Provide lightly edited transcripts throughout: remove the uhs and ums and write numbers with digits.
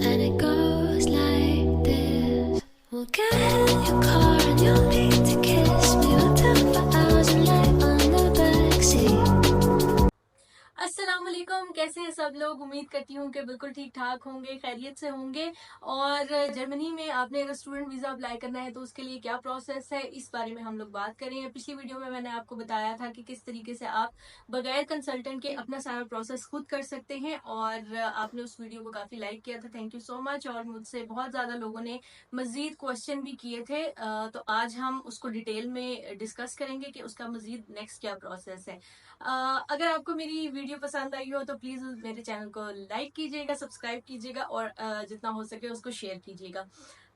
And it goes like this. We'll get in your car and you'll need to kiss me. We'll talk for hours and lie on the backseat. अस्सलाम वालेकुम, कैसे हैं सब लोग। उम्मीद करती हूँ कि बिल्कुल ठीक ठाक होंगे, खैरियत से होंगे। और जर्मनी में आपने अगर स्टूडेंट वीज़ा अप्लाई करना है तो उसके लिए क्या प्रोसेस है, इस बारे में हम लोग बात करेंगे। पिछली वीडियो में मैंने आपको बताया था कि किस तरीके से आप बगैर कंसल्टेंट के अपना सारा प्रोसेस खुद कर सकते हैं, और आपने उस वीडियो को काफ़ी लाइक किया था, थैंक यू सो मच। और मुझसे बहुत ज़्यादा लोगों ने मज़ीद क्वेश्चन भी किए थे, तो आज हम उसको डिटेल में डिस्कस करेंगे कि उसका मज़ीद नेक्स्ट क्या प्रोसेस है। अगर आपको मेरी वीडियो पसंद आई हो तो प्लीज़ मेरे चैनल को लाइक कीजिएगा, सब्सक्राइब कीजिएगा और जितना हो सके उसको शेयर कीजिएगा।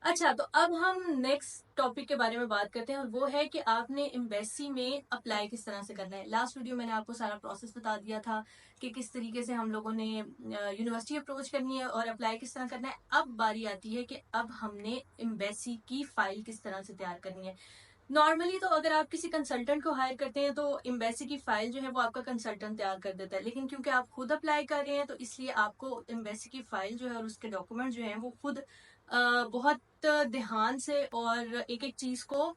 अच्छा, तो अब हम नेक्स्ट टॉपिक के बारे में बात करते हैं, और वो है कि आपने एम्बेसी में अप्लाई किस तरह से करना है। लास्ट वीडियो मैंने आपको सारा प्रोसेस बता दिया था कि किस तरीके से हम लोगों ने यूनिवर्सिटी अप्रोच करनी है और अप्लाई किस तरह करना है। अब बारी आती है कि अब हमने एम्बेसी की फाइल किस तरह से तैयार करनी है। नॉर्मली तो अगर आप किसी कंसल्टेंट को हायर करते हैं तो एम्बेसी की फाइल जो है वो आपका कंसल्टेंट तैयार कर देता है, लेकिन क्योंकि आप खुद अप्लाई कर रहे हैं तो इसलिए आपको एम्बेसी की फाइल जो है और उसके डॉक्यूमेंट जो है वो खुद बहुत ध्यान से और एक एक चीज को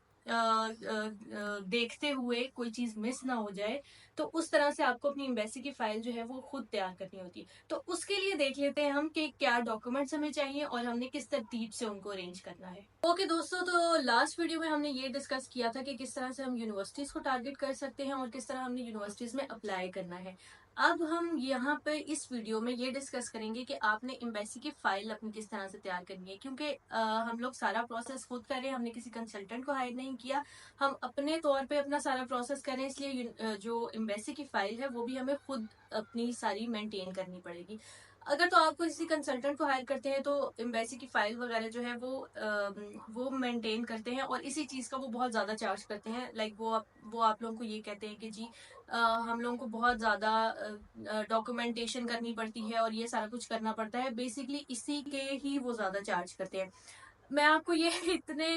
देखते हुए कोई चीज मिस ना हो जाए, तो उस तरह से आपको अपनी एम्बेसी की फाइल जो है वो खुद तैयार करनी होती है। तो उसके लिए देख लेते हैं हम कि क्या डॉक्यूमेंट्स हमें चाहिए और हमने किस तरतीब से उनको अरेंज करना है। ओके दोस्तों, तो लास्ट वीडियो में हमने ये डिस्कस किया था कि किस तरह से हम यूनिवर्सिटीज को टारगेट कर सकते हैं और किस तरह हमने यूनिवर्सिटीज में अप्लाई करना है। अब हम यहाँ पे इस वीडियो में ये डिस्कस करेंगे कि आपने एम्बेसी की फाइल अपनी किस तरह से तैयार करनी है, क्योंकि हम लोग सारा प्रोसेस खुद कर रहे हैं, हमने किसी कंसल्टेंट को हायर नहीं किया, हम अपने तौर पे अपना सारा प्रोसेस कर रहे हैं, इसलिए जो एम्बेसी की फाइल है वो भी हमें खुद अपनी सारी मेंटेन करनी पड़ेगी। अगर तो आपको किसी कंसल्टेंट को हायर करते हैं तो एम्बेसी की फाइल वगैरह जो है वो मेंटेन करते हैं और इसी चीज़ का वो बहुत ज़्यादा चार्ज करते हैं। लाइक वो आप लोगों को ये कहते हैं कि जी हम लोगों को बहुत ज़्यादा डॉक्यूमेंटेशन करनी पड़ती है और ये सारा कुछ करना पड़ता है, बेसिकली इसी के ही वो ज़्यादा चार्ज करते हैं। मैं आपको ये इतने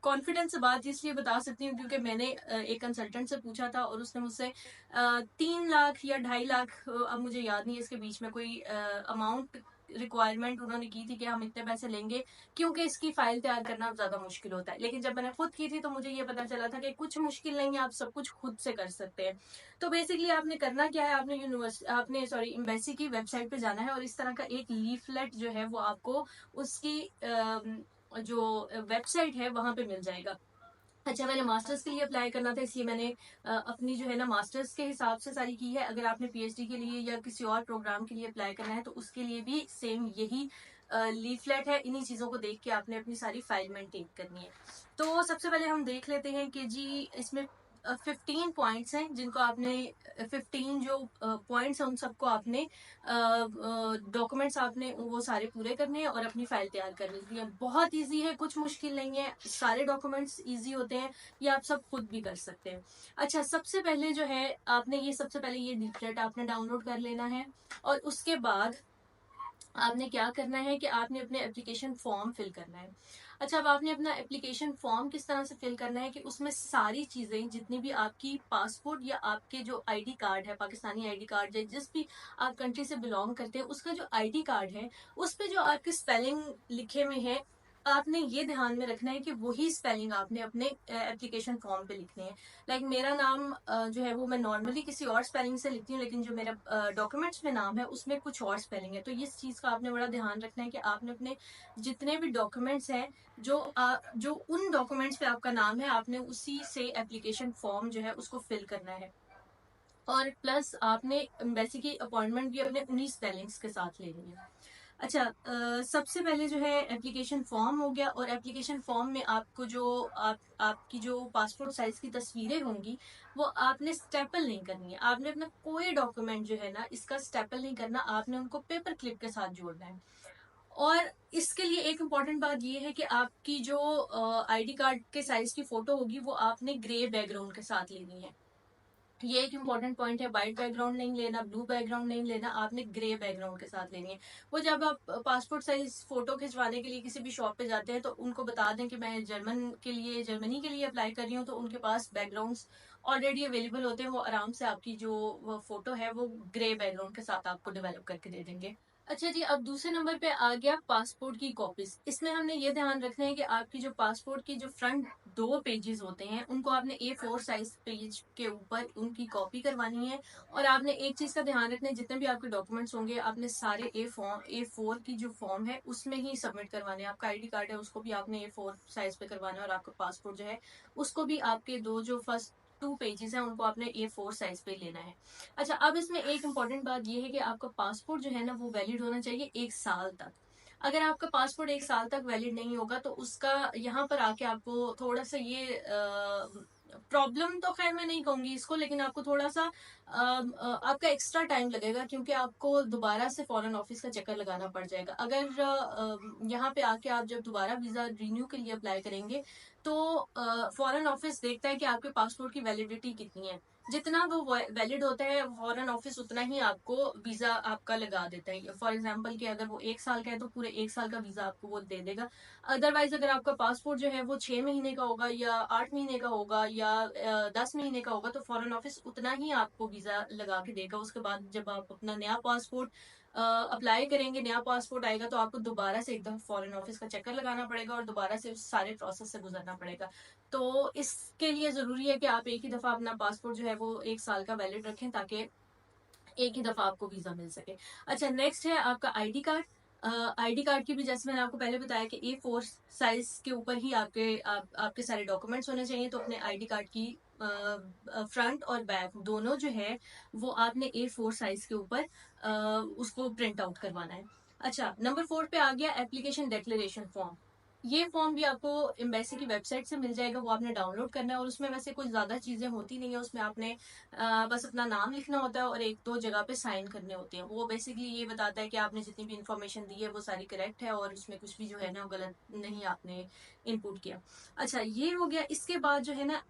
कॉन्फिडेंस से बात इसलिए बता सकती हूँ क्योंकि मैंने एक कंसल्टेंट से पूछा था और उसने मुझसे 3 लाख या 2.5 लाख, अब मुझे याद नहीं है, इसके बीच में कोई अमाउंट रिक्वायरमेंट उन्होंने की थी कि हम इतने पैसे लेंगे क्योंकि इसकी फाइल तैयार करना ज्यादा मुश्किल होता है। लेकिन जब मैंने खुद की थी तो मुझे ये पता चला था कि कुछ मुश्किल नहीं है, आप सब कुछ खुद से कर सकते हैं। तो बेसिकली आपने करना क्या है, आपने सॉरी एम्बेसी की वेबसाइट पे जाना है और इस तरह का एक लीफलेट जो है वो आपको उसकी जो वेबसाइट है वहां पे मिल जाएगा। अच्छा, मैंने मास्टर्स के लिए अप्लाई करना था, इसलिए मैंने अपनी जो है ना मास्टर्स के हिसाब से सारी की है। अगर आपने पीएचडी के लिए या किसी और प्रोग्राम के लिए अप्लाई करना है तो उसके लिए भी सेम यही लीफलेट है। इन्हीं चीज़ों को देख के आपने अपनी सारी फाइल मेंटेन करनी है। तो सबसे पहले हम देख लेते हैं कि जी इसमें 15 पॉइंट्स हैं जिनको आपने 15 जो पॉइंट्स हैं उन सबको आपने डॉक्यूमेंट्स आपने वो सारे पूरे करने हैं और अपनी फाइल तैयार करनी है। बहुत इजी है, कुछ मुश्किल नहीं है, सारे डॉक्यूमेंट्स इजी होते हैं, ये आप सब खुद भी कर सकते हैं। अच्छा, सबसे पहले जो है आपने सबसे पहले ये लीफलेट आपने डाउनलोड कर लेना है, और उसके बाद आपने क्या करना है कि आपने अपने एप्लीकेशन फॉर्म फिल करना है। अच्छा, अब आपने अपना एप्लीकेशन फॉर्म किस तरह से फिल करना है कि उसमें सारी चीजें जितनी भी आपकी पासपोर्ट या आपके जो आईडी कार्ड है, पाकिस्तानी आईडी कार्ड है, जिस भी आप कंट्री से बिलोंग करते हैं उसका जो आईडी कार्ड है उस पे जो आपके स्पेलिंग लिखे हुए हैं, आपने ये ध्यान में रखना है कि वही स्पेलिंग आपने अपने एप्लीकेशन फॉर्म पे लिखने हैं। लाइक मेरा नाम जो है वो मैं नॉर्मली किसी और स्पेलिंग से लिखती हूँ, लेकिन जो मेरा डॉक्यूमेंट्स में नाम है उसमें कुछ और स्पेलिंग है, तो इस चीज का आपने बड़ा ध्यान रखना है कि आपने अपने जितने भी डॉक्यूमेंट्स हैं जो उन डॉक्यूमेंट्स पे आपका नाम है आपने उसी से एप्लीकेशन फॉर्म जो है उसको फिल करना है। और प्लस आपने एम्बेसी की अपॉइंटमेंट भी अपने उन्हीं स्पेलिंग्स के साथ लेनी है। अच्छा, सबसे पहले जो है एप्लीकेशन फॉर्म हो गया, और एप्लीकेशन फॉर्म में आपको जो आपकी जो पासपोर्ट साइज की तस्वीरें होंगी वो आपने स्टेपल नहीं करनी है। आपने अपना कोई डॉक्यूमेंट जो है ना इसका स्टेपल नहीं करना, आपने उनको पेपर क्लिप के साथ जोड़ना है। और इसके लिए एक इम्पॉर्टेंट बात ये है कि आपकी जो आईडी कार्ड के साइज की फोटो होगी वो आपने ग्रे बैकग्राउंड के साथ लेनी है। ये एक इम्पॉर्टेंट पॉइंट है, व्हाइट बैकग्राउंड नहीं लेना, ब्लू बैकग्राउंड नहीं लेना, आपने ग्रे बैकग्राउंड के साथ लेनी है। वो जब आप पासपोर्ट साइज फोटो खिंचवाने के लिए किसी भी शॉप पे जाते हैं तो उनको बता दें कि मैं जर्मनी के लिए अप्लाई कर रही हूँ, तो उनके पास बैकग्राउंड्स ऑलरेडी अवेलेबल होते हैं, वो आराम से आपकी जो फोटो है वो ग्रे बैकग्राउंड के साथ आपको डेवलप करके दे देंगे। अच्छा जी, अब दूसरे नंबर पे आ गया पासपोर्ट की कॉपीज। इसमें हमने ये ध्यान रखना है कि आपकी जो पासपोर्ट की जो फ्रंट 2 पेजेस होते हैं उनको आपने A4 साइज पेज के ऊपर उनकी कॉपी करवानी है। और आपने एक चीज का ध्यान रखना है, जितने भी आपके डॉक्यूमेंट्स होंगे आपने सारे A4 की जो फॉर्म है उसमें ही सबमिट करवाने हैं। आपका आईडी कार्ड है उसको भी आपने A4 साइज पे करवाना है, और आपका पासपोर्ट जो है उसको भी आपके दो जो फर्स्ट 2 पेजेस हैं उनको आपने A4 साइज पे लेना है। अच्छा, अब इसमें एक इम्पॉर्टेंट बात ये है कि आपका पासपोर्ट जो है ना वो वैलिड होना चाहिए 1 साल तक। अगर आपका पासपोर्ट 1 साल तक वैलिड नहीं होगा तो उसका यहाँ पर आके आपको थोड़ा सा ये प्रॉब्लम तो खैर मैं नहीं कहूंगी इसको, लेकिन आपको थोड़ा सा आपका एक्स्ट्रा टाइम लगेगा, क्योंकि आपको दोबारा से फॉरेन ऑफिस का चक्कर लगाना पड़ जाएगा। अगर यहाँ पे आके आप जब दोबारा वीजा रिन्यू के लिए अप्लाई करेंगे तो फॉरेन ऑफिस देखता है कि आपके पासपोर्ट की वैलिडिटी कितनी है। जितना वो वैलिड होता है फॉरेन ऑफिस उतना ही आपको वीजा आपका लगा देता है। फॉर एग्जांपल कि अगर वो 1 साल का है तो पूरे 1 साल का वीजा आपको वो दे देगा। अदरवाइज अगर आपका पासपोर्ट जो है वो 6 महीने का होगा या 8 महीने का होगा या 10 महीने का होगा तो फॉरेन ऑफिस उतना ही आपको वीजा लगा के देगा। उसके बाद जब आप अपना नया पासपोर्ट अप्लाई करेंगे, नया पासपोर्ट आएगा तो आपको दोबारा से एकदम फॉरेन ऑफिस का चक्कर लगाना पड़ेगा और दोबारा से उस सारे प्रोसेस से गुजरना पड़ेगा। तो इसके लिए जरूरी है कि आप एक ही दफा अपना पासपोर्ट जो है वो 1 साल का वैलिड रखें, ताकि एक ही दफा आपको वीजा मिल सके। अच्छा, नेक्स्ट है आपका आईडी कार्ड। आईडी कार्ड की भी जैसे मैंने आपको पहले बताया कि A4 साइज के ऊपर ही आपके सारे डॉक्यूमेंट्स होने चाहिए। तो अपने आईडी कार्ड की फ्रंट और बैक दोनों जो है वो आपने A4 साइज के ऊपर उसको प्रिंट आउट करवाना है। अच्छा, नंबर 4 पे आ गया एप्लीकेशन डिक्लेरेशन फॉर्म। ये फॉर्म भी आपको एम्बेसी की वेबसाइट से मिल जाएगा, वो आपने डाउनलोड करना है। और उसमें वैसे कुछ ज्यादा चीजें होती नहीं है, उसमें आपने बस अपना नाम लिखना होता है और एक दो जगह पे साइन करने होते हैं। वो बेसिकली ये बताता है कि आपने जितनी भी इंफॉर्मेशन दी है वो सारी करेक्ट है और उसमें कुछ भी जो है ना वो गलत नहीं आपने इनपुट किया। अच्छा, ये हो गया। इसके बाद जो है ना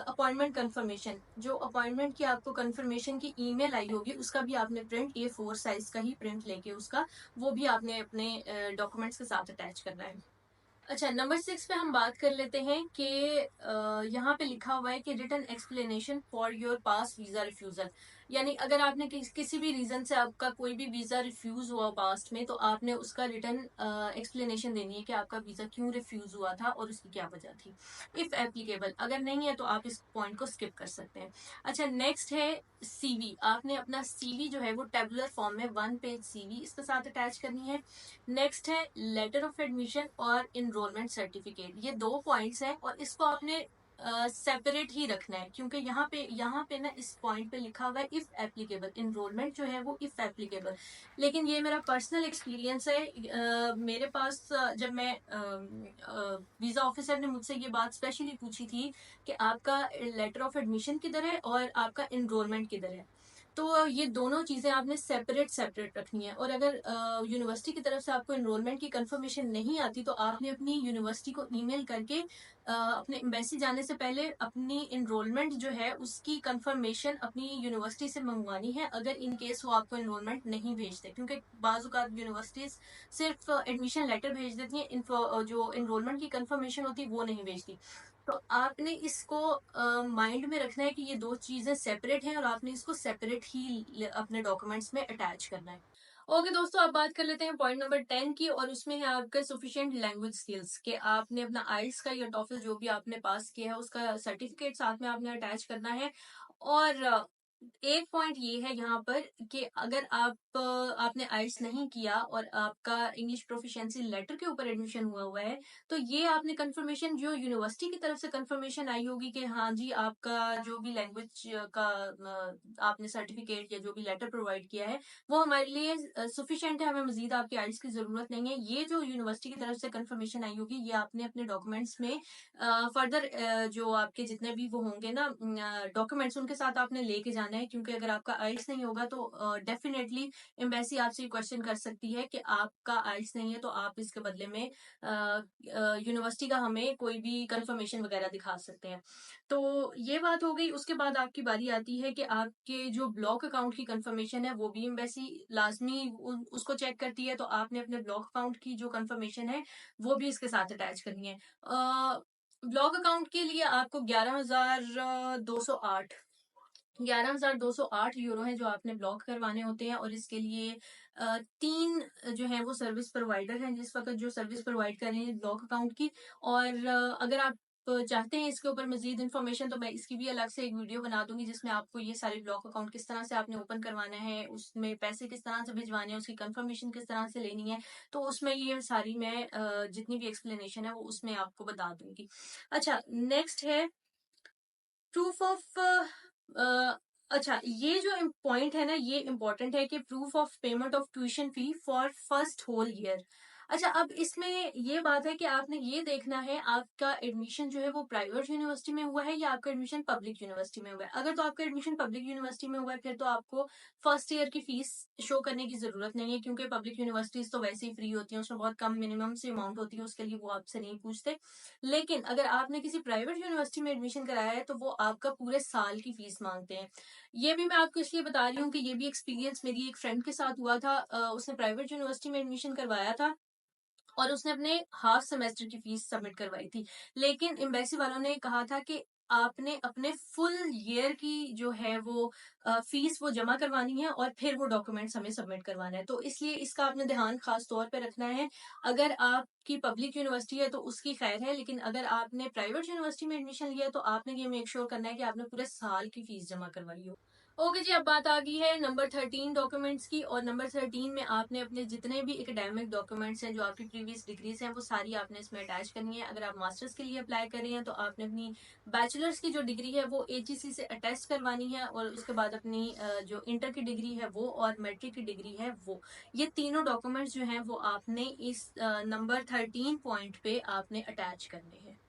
अपॉइंटमेंट कंफर्मेशन, जो अपॉइंटमेंट की आपको कंफर्मेशन की ईमेल आई होगी उसका भी आपने प्रिंट A4 साइज का ही प्रिंट लेके उसका वो भी आपने अपने डॉक्यूमेंट्स के साथ अटैच करना है। अच्छा, नंबर 6 पे हम बात कर लेते हैं कि यहाँ पे लिखा हुआ है कि written explanation for your past visa refusal. यानी अगर आपने किसी भी रीजन से आपका कोई भी वीजा रिफ्यूज हुआ पास्ट में तो आपने उसका रिटन एक्सप्लेनेशन देनी है कि आपका वीजा क्यों रिफ्यूज हुआ था और उसकी क्या वजह थी, इफ एप्लीकेबल। अगर नहीं है तो आप इस पॉइंट को स्किप कर सकते हैं। अच्छा, नेक्स्ट है सीवी। आपने अपना सीवी जो है वो टेबुलर फॉर्म में 1 पेज सीवी इसके साथ अटैच करनी है। नेक्स्ट है लेटर ऑफ एडमिशन और इनरोलमेंट सर्टिफिकेट। ये 2 पॉइंट्स हैं और इसको आपने सेपरेट ही रखना है, क्योंकि यहाँ पे ना इस पॉइंट पे लिखा हुआ है इफ एप्लीकेबल। इनरोलमेंट जो है वो इफ एप्लीकेबल, लेकिन ये मेरा पर्सनल एक्सपीरियंस है। मेरे पास जब मैं वीजा ऑफिसर ने मुझसे ये बात स्पेशली पूछी थी कि आपका लेटर ऑफ एडमिशन किधर है और आपका इनरोलमेंट किधर है, तो ये दोनों चीजें आपने सेपरेट सेपरेट रखनी है। और अगर यूनिवर्सिटी की तरफ से आपको एनरोलमेंट की कंफर्मेशन नहीं आती तो आपने अपनी यूनिवर्सिटी को ईमेल करके अपने एम्बेसी जाने से पहले अपनी एनरोलमेंट जो है उसकी कंफर्मेशन अपनी यूनिवर्सिटी से मंगवानी है, अगर इन केस वो आपको एनरोलमेंट नहीं भेजते। क्योंकि बाज़ यूनिवर्सिटीज सिर्फ एडमिशन लेटर भेज देती हैं, जो एनरोलमेंट की कंफर्मेशन होती है वो नहीं भेजती। तो आपने इसको माइंड में रखना है कि ये दो चीजें सेपरेट हैं और आपने इसको सेपरेट ही अपने डॉक्यूमेंट्स में अटैच करना है। ओके दोस्तों, अब बात कर लेते हैं पॉइंट नंबर 10 की, और उसमें है आपका सफिशिएंट लैंग्वेज स्किल्स। कि आपने अपना आइल्स का या टॉफल जो भी आपने पास किया है उसका सर्टिफिकेट साथ में आपने अटैच करना है। और एक पॉइंट ये है यहाँ पर कि अगर आपने आइल्स नहीं किया और आपका इंग्लिश प्रोफिशिएंसी लेटर के ऊपर एडमिशन हुआ हुआ है तो ये आपने कंफर्मेशन जो यूनिवर्सिटी की तरफ से कंफर्मेशन आई होगी कि हाँ जी आपका जो भी लैंग्वेज का आपने सर्टिफिकेट या जो भी लेटर प्रोवाइड किया है वो हमारे लिए सफिशिएंट है, हमें मजीद आपकी आइल्स की जरूरत नहीं है। ये जो यूनिवर्सिटी की तरफ से कंफर्मेशन आई होगी ये आपने अपने डॉक्यूमेंट्स में फर्दर जो आपके जितने भी वो होंगे ना डॉक्यूमेंट्स उनके साथ आपने लेके जाना है। क्योंकि अगर आपका आइल्स नहीं होगा तो डेफिनेटली एम्बेसी आपसे क्वेश्चन कर सकती है कि आपका आइल्स नहीं है तो आप इसके बदले में यूनिवर्सिटी का हमें कोई भी कंफर्मेशन वगैरह दिखा सकते हैं। तो ये बात हो गई। उसके बाद आपकी बारी आती है कि आपके जो ब्लॉक अकाउंट की कंफर्मेशन है वो भी एम्बेसी लाजमी उसको चेक करती है। तो आपने अपने ब्लॉक अकाउंट की जो कंफर्मेशन है वो भी इसके साथ अटैच करनी है। ब्लॉग अकाउंट के लिए आपको 11,208 11,208 यूरो हैं जो आपने ब्लॉक करवाने होते हैं। और इसके लिए 3 जो है वो सर्विस प्रोवाइडर हैं जिस वक़्त जो सर्विस प्रोवाइड कर रहे हैं ब्लॉक अकाउंट की। और अगर आप चाहते हैं इसके ऊपर मज़ीद इन्फॉर्मेशन तो मैं इसकी भी अलग से एक वीडियो बना दूँगी जिसमें आपको ये सारे ब्लॉक अकाउंट किस तरह से आपने ओपन करवाना है, उसमें पैसे किस तरह से भिजवाने हैं, उसकी कंफर्मेशन किस तरह से लेनी है। तो उसमें ये सारी मैं जितनी भी एक्सप्लेनेशन है वो उसमें आपको बता दूँगी। अच्छा, नेक्स्ट है प्रूफ ऑफ अच्छा, ये जो पॉइंट है ना ये इम्पोर्टेंट है कि proof of payment of tuition fee for first whole year. अच्छा, अब इसमें ये बात है कि आपने ये देखना है आपका एडमिशन जो है वो प्राइवेट यूनिवर्सिटी में हुआ है या आपका एडमिशन पब्लिक यूनिवर्सिटी में हुआ है। अगर तो आपका एडमिशन पब्लिक यूनिवर्सिटी में हुआ है फिर तो आपको फर्स्ट ईयर की फीस शो करने की जरूरत नहीं है क्योंकि पब्लिक यूनिवर्सिटीज तो वैसे ही फ्री होती हैं, उसमें बहुत कम मिनिमम से अमाउंट होती है, उसके लिए वो आपसे नहीं पूछते। लेकिन अगर आपने किसी प्राइवेट यूनिवर्सिटी में एडमिशन कराया है तो वो आपका पूरे साल की फीस मांगते हैं। ये भी मैं आपको इसलिए बता रही हूँ कि ये भी एक्सपीरियंस मेरी एक फ्रेंड के साथ हुआ था। उसने प्राइवेट यूनिवर्सिटी में एडमिशन करवाया था और उसने अपने हाफ सेमेस्टर की फीस सबमिट करवाई थी। लेकिन एम्बेसी वालों ने कहा था कि आपने अपने फुल ईयर की जो है वो फीस वो जमा करवानी है और फिर वो डॉक्यूमेंट्स हमें सबमिट करवाना है। तो इसलिए इसका आपने ध्यान खास तौर पे रखना है। अगर आपकी पब्लिक यूनिवर्सिटी है तो उसकी खैर है, लेकिन अगर आपने प्राइवेट यूनिवर्सिटी में एडमिशन लिया है तो आपने ये मेक श्योर करना है कि आपने पूरे साल की फीस जमा करवाई हो। ओके जी, अब बात आ गई है नंबर 13 डॉक्यूमेंट्स की। और नंबर 13 में आपने अपने जितने भी एकेडमिक डॉक्यूमेंट्स हैं जो आपकी प्रीवियस डिग्रीज हैं वो सारी आपने इसमें अटैच करनी है। अगर आप मास्टर्स के लिए अप्लाई कर रहे हैं तो आपने अपनी बैचलर्स की जो डिग्री है वो AGC से अटैच करवानी है और उसके बाद अपनी जो इंटर की डिग्री है वो और मैट्रिक की डिग्री है वो, ये तीनों डॉक्यूमेंट्स जो हैं वो आपने इस नंबर 13 पॉइंट पे आपने अटैच करने हैं।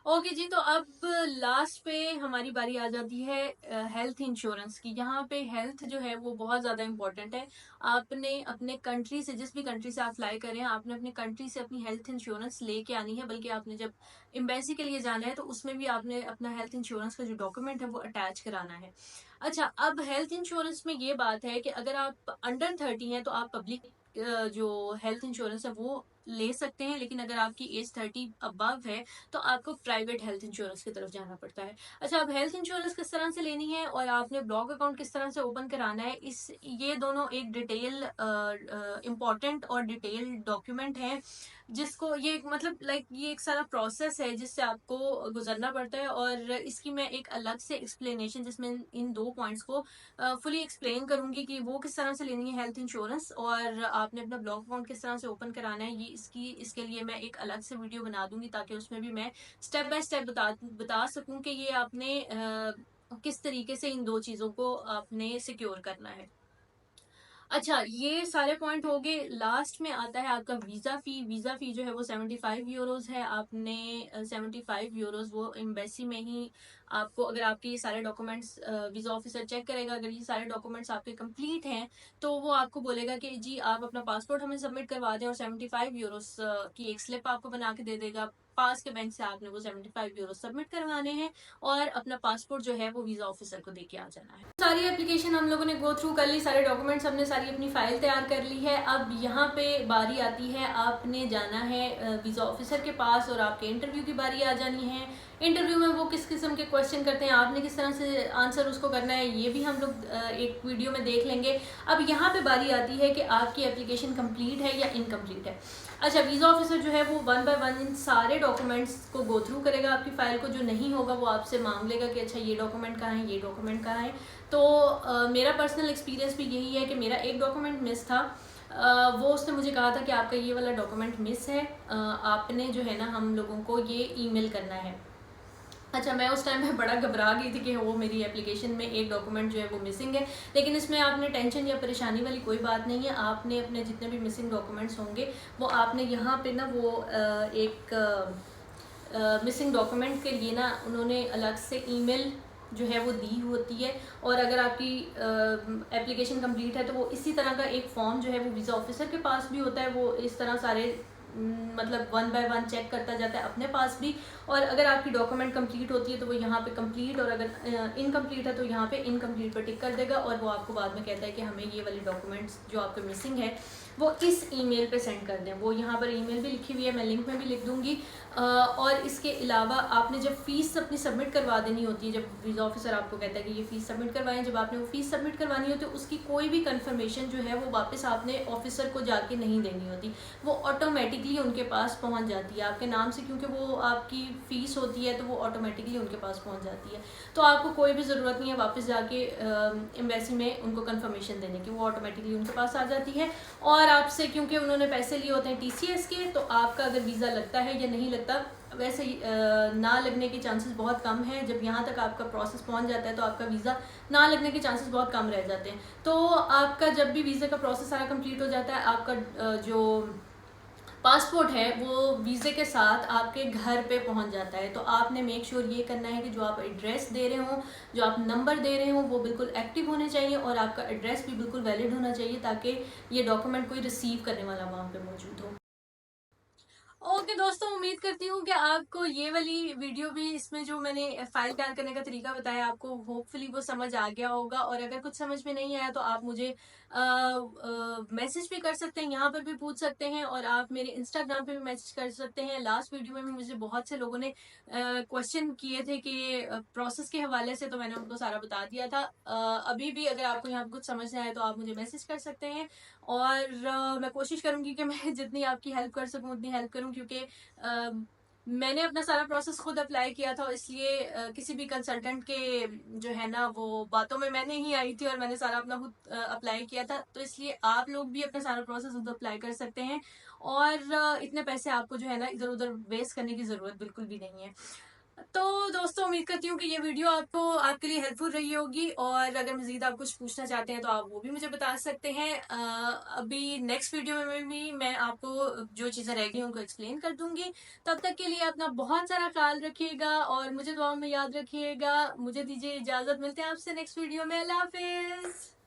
ओके जी, तो अब लास्ट पे हमारी बारी आ जाती है हेल्थ इंश्योरेंस की। यहाँ पे हेल्थ जो है वो बहुत ज़्यादा इंपॉर्टेंट है। आपने अपने कंट्री से, जिस भी कंट्री से आप फ्लाई कर रहे हैं, आपने अपने कंट्री से अपनी हेल्थ इंश्योरेंस लेके आनी है। बल्कि आपने जब एम्बेसी के लिए जाना है तो उसमें भी आपने अपना हेल्थ इंश्योरेंस का जो डॉक्यूमेंट है वो अटैच कराना है। अच्छा, अब हेल्थ इंश्योरेंस में ये बात है कि अगर आप अंडर 30 हैं तो आप पब्लिक जो हेल्थ इंश्योरेंस है वो ले सकते हैं, लेकिन अगर आपकी एज 30 अबव है तो आपको प्राइवेट हेल्थ इंश्योरेंस की तरफ जाना पड़ता है। अच्छा, अब हेल्थ इंश्योरेंस किस तरह से लेनी है और आपने ब्लॉक अकाउंट किस तरह से ओपन कराना है, इस ये दोनों एक डिटेल इम्पॉर्टेंट और डिटेल डॉक्यूमेंट है जिसको ये मतलब ये एक सारा प्रोसेस है जिससे आपको गुजरना पड़ता है। और इसकी मैं एक अलग से एक्सप्लेनेशन जिसमें इन 2 पॉइंट्स को फुली एक्सप्लेन करूंगी कि वो किस तरह से लेनी है हेल्थ इंश्योरेंस और आपने अपना ब्लॉक अकाउंट किस तरह से ओपन कराना है। ये इसके लिए मैं एक अलग से वीडियो बना दूंगी ताकि उसमें भी मैं स्टेप बाय स्टेप बता सकूं कि ये आपने किस तरीके से इन 2 चीज़ों को आपने सिक्योर करना है। अच्छा, ये सारे पॉइंट हो गए। लास्ट में आता है आपका वीज़ा फ़ी। वीज़ा फ़ी जो है वो 75 यूरोज़ है। आपने 75 यूरोज़ वो एम्बेसी में ही आपको, अगर आपके ये सारे डॉक्यूमेंट्स वीज़ा ऑफिसर चेक करेगा, अगर ये सारे डॉक्यूमेंट्स आपके कंप्लीट हैं तो वो आपको बोलेगा कि जी आप अपना पासपोर्ट हमें सबमिट करवा दें और 75 यूरोज़ की एक स्लिप आपको बना के दे देगा। पास के बैंक से आपने वो 75 यूरो सबमिट करवाने हैं और अपना पासपोर्ट जो है वो वीज़ा ऑफिसर को देके आ जाना है। सारी एप्लीकेशन हम लोगों ने गो थ्रू कर ली, सारे डॉक्यूमेंट्स हमने सारी अपनी फाइल तैयार कर ली है। अब यहाँ पे बारी आती है, आपने जाना है वीज़ा ऑफिसर के पास और आपके इंटरव्यू की बारी आ जानी है। इंटरव्यू में वो किस किस्म के क्वेश्चन करते हैं, आपने किस तरह से आंसर उसको करना है, ये भी हम लोग एक वीडियो में देख लेंगे। अब यहाँ पे बारी आती है कि आपकी एप्लीकेशन कंप्लीट है या इनकम्प्लीट है। अच्छा, वीज़ा ऑफिसर जो है वो 1 बाय 1 इन सारे डॉक्यूमेंट्स को गो थ्रू करेगा आपकी फ़ाइल को। जो नहीं होगा वो आपसे मांग लेगा कि अच्छा ये डॉक्यूमेंट कहाँ है, ये डॉक्यूमेंट कहाँ है। तो मेरा पर्सनल एक्सपीरियंस भी यही है कि मेरा एक डॉक्यूमेंट मिस था। वो उसने मुझे कहा था कि आपका ये वाला डॉक्यूमेंट मिस है, आपने जो है ना हम लोगों को ये ईमेल करना है। अच्छा, मैं उस टाइम में बड़ा घबरा गई थी कि वो मेरी एप्लीकेशन में एक डॉक्यूमेंट जो है वो मिसिंग है। लेकिन इसमें आपने टेंशन या परेशानी वाली कोई बात नहीं है। आपने अपने जितने भी मिसिंग डॉक्यूमेंट्स होंगे वो आपने यहाँ पे ना वो एक मिसिंग डॉक्यूमेंट के लिए ना उन्होंने अलग से ईमेल जो है वो दी होती है। और अगर आपकी एप्लीकेशन कंप्लीट है तो वो इसी तरह का एक फॉर्म जो है वो वीज़ा ऑफिसर के पास भी होता है। वो इस तरह सारे मतलब 1 बाय 1 चेक करता जाता है अपने पास भी। और अगर आपकी डॉक्यूमेंट कंप्लीट होती है तो वो यहाँ पे कंप्लीट, और अगर इनकम्प्लीट है तो यहाँ पे इनकम्प्लीट पर टिक कर देगा और वो आपको बाद में कहता है कि हमें ये वाली डॉक्यूमेंट्स जो आपके मिसिंग है वो इस ईमेल पे सेंड कर दें। वो यहाँ पर ईमेल भी लिखी हुई है, मैं लिंक में भी लिख दूँगी। और इसके अलावा आपने जब फ़ीस अपनी सबमिट करवा देनी होती है, जब वीज़ा ऑफिसर आपको कहता है कि ये फ़ीस सबमिट करवाएं, जब आपने वो फ़ीस सबमिट करवानी होती है उसकी कोई भी कंफर्मेशन जो है वो वापस आपने ऑफिसर को जाके नहीं देनी होती, वो ऑटोमेटिकली उनके पास पहुंच जाती है आपके नाम से, क्योंकि वो आपकी फ़ीस होती है तो वो ऑटोमेटिकली उनके पास पहुंच जाती है। तो आपको कोई भी ज़रूरत नहीं है वापस जाके एम्बेसी में उनको कंफर्मेशन देने की, वो ऑटोमेटिकली उनके पास आ जाती है। और आपसे क्योंकि उन्होंने पैसे लिए होते हैं TCS के, तो आपका अगर वीज़ा लगता है या नहीं लगता, वैसे ना लगने के चांसेस बहुत कम हैं। जब यहाँ तक आपका प्रोसेस पहुँच जाता है तो आपका वीज़ा ना लगने के चांसेस बहुत कम रह जाते हैं। तो आपका जब भी वीज़ा का प्रोसेस सारा कंप्लीट हो जाता है, आपका जो पासपोर्ट है वो वीज़े के साथ आपके घर पे पहुंच जाता है। तो आपने मेक श्योर ये करना है कि जो आप एड्रेस दे रहे हो, जो आप नंबर दे रहे हो, वो बिल्कुल एक्टिव होने चाहिए और आपका एड्रेस भी बिल्कुल वैलिड होना चाहिए, ताकि ये डॉक्यूमेंट कोई रिसीव करने वाला वहाँ पे मौजूद हो। ओके दोस्तों, उम्मीद करती हूँ कि आपको ये वाली वीडियो भी, इसमें जो मैंने फाइल तैयार करने का तरीका बताया, आपको होपफुली वो समझ आ गया होगा। और अगर कुछ समझ में नहीं आया तो आप मुझे मैसेज भी कर सकते हैं, यहाँ पर भी पूछ सकते हैं, और आप मेरे इंस्टाग्राम पे भी मैसेज कर सकते हैं। लास्ट वीडियो में भी मुझे बहुत से लोगों ने क्वेश्चन किए थे कि प्रोसेस के हवाले से, तो मैंने उनको सारा बता दिया था। अभी भी अगर आपको यहाँ पर कुछ समझ नहीं आया तो आप मुझे मैसेज कर सकते हैं, और मैं कोशिश करूंगी कि मैं जितनी आपकी हेल्प कर सकूं उतनी हेल्प करूं, क्योंकि मैंने अपना सारा प्रोसेस खुद अप्लाई किया था, इसलिए किसी भी कंसल्टेंट के जो है ना वो बातों में मैं नहीं आई थी, और मैंने सारा अपना खुद अप्लाई किया था। तो इसलिए आप लोग भी अपना सारा प्रोसेस खुद अप्लाई कर सकते हैं, और इतने पैसे आपको जो है ना इधर उधर वेस्ट करने की जरूरत बिल्कुल भी नहीं है। तो दोस्तों, उम्मीद करती हूँ कि ये वीडियो आपको, आपके लिए हेल्पफुल रही होगी, और अगर मजीद आप कुछ पूछना चाहते हैं तो आप वो भी मुझे बता सकते हैं। अभी नेक्स्ट वीडियो में भी मैं आपको जो चीज़ें रह गई उनको एक्सप्लेन कर दूंगी। तब तक के लिए अपना बहुत सारा ख्याल रखिएगा और मुझे दुआ में याद रखिएगा। मुझे दीजिए इजाज़त, मिलते हैं आपसे नेक्स्ट वीडियो में। अल्लाह हाफिज़।